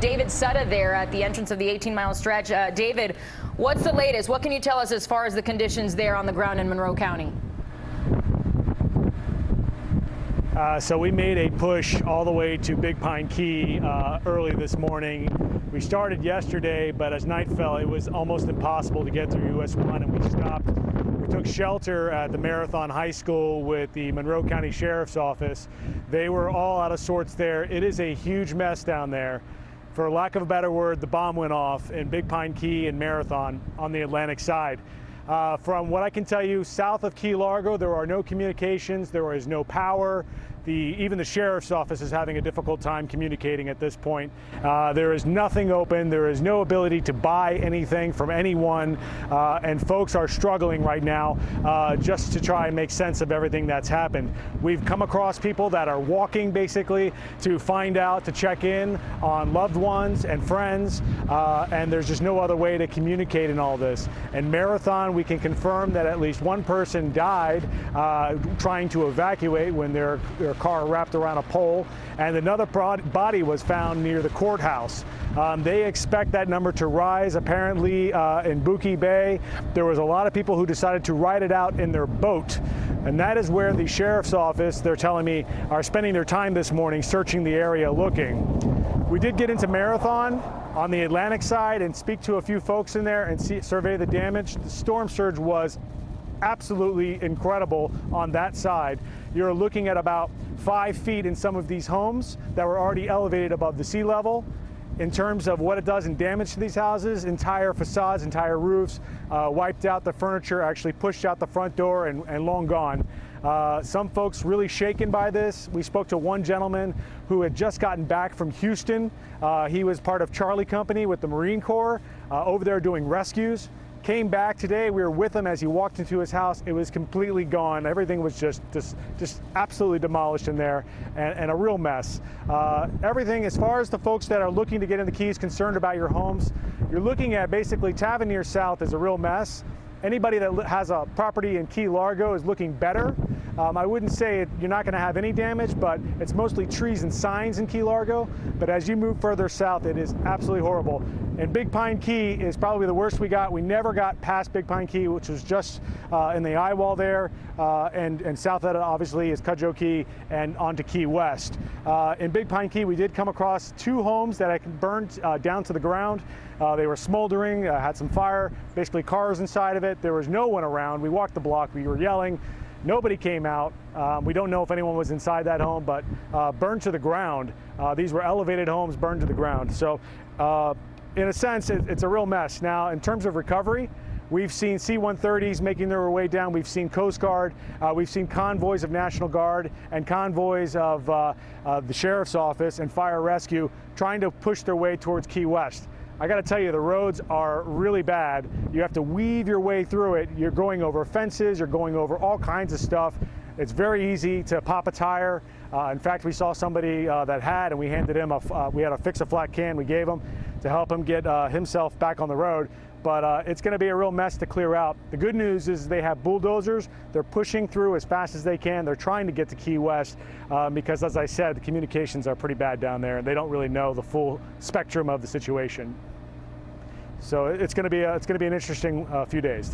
David Sutta there at the entrance of the 18-mile stretch. David, what's the latest? What can you tell us as far as the conditions there on the ground in Monroe County? So we made a push all the way to Big Pine Key early this morning. We started yesterday, but as night fell, it was almost impossible to get through US 1, and we stopped. We took shelter at the Marathon High School with the Monroe County Sheriff's Office. They were all out of sorts there. It is a huge mess down there. For lack of a better word, the bomb went off in Big Pine Key and Marathon on the Atlantic side. From what I can tell you, south of Key Largo, there are no communications, there is no power. Even the sheriff's office is having a difficult time communicating at this point. There is nothing open, there is no ability to buy anything from anyone, and folks are struggling right now just to try and make sense of everything that's happened. We've come across people that are walking basically to find out, to check in on loved ones and friends, and there's just no other way to communicate in all this. In Marathon, we can confirm that at least one person died trying to evacuate when their car wrapped around a pole, and another body was found near the courthouse. They expect that number to rise. Apparently in Buki Bay, there was a lot of people who decided to ride it out in their boat, and that is where the sheriff's office, they're telling me, are spending their time this morning searching the area looking. We did get into Marathon on the Atlantic side and speak to a few folks in there and survey the damage. The storm surge was absolutely incredible on that side. You're looking at about 5 feet in some of these homes that were already elevated above the sea level. In terms of what it does in damage to these houses, entire facades, entire roofs, wiped out the furniture, actually pushed out the front door and long gone. Some folks really shaken by this. We spoke to one gentleman who had just gotten back from Houston. He was part of Charlie Company with the Marine Corps over there doing rescues. Came back today, we were with him as he walked into his house. It was completely gone. Everything was just absolutely demolished in there, and a real mess. Everything, as far as the folks that are looking to get in the Keys, concerned about your homes, you're looking at basically Tavernier South is a real mess. Anybody that has a property in Key Largo is looking better. I wouldn't say you're not going to have any damage, but it's mostly trees and signs in Key Largo. But as you move further south, it is absolutely horrible. And Big Pine Key is probably the worst we got. We never got past Big Pine Key, which was just in the eye wall there. And south of it, obviously, is Cudjoe Key and onto Key West. In Big Pine Key, we did come across 2 homes that had burned down to the ground. They were smoldering, had some fire, basically cars inside of it. There was no one around. We walked the block, we were yelling. Nobody came out. We don't know if anyone was inside that home, but burned to the ground. These were elevated homes burned to the ground. So in a sense, it's a real mess. Now, in terms of recovery, we've seen C-130s making their way down. We've seen Coast Guard. We've seen convoys of National Guard and convoys of the Sheriff's Office and Fire Rescue trying to push their way towards Key West. I got to tell you, the roads are really bad. You have to weave your way through it. You're going over fences, you're going over all kinds of stuff. It's very easy to pop a tire. In fact, we saw somebody that had, and we handed him we had a fix-a-flat can we gave him to help him get himself back on the road. But it's going to be a real mess to clear out. The good news is they have bulldozers. They're pushing through as fast as they can. They're trying to get to Key West because, as I said, the communications are pretty bad down there, and they don't really know the full spectrum of the situation. So it's going to be an interesting few days.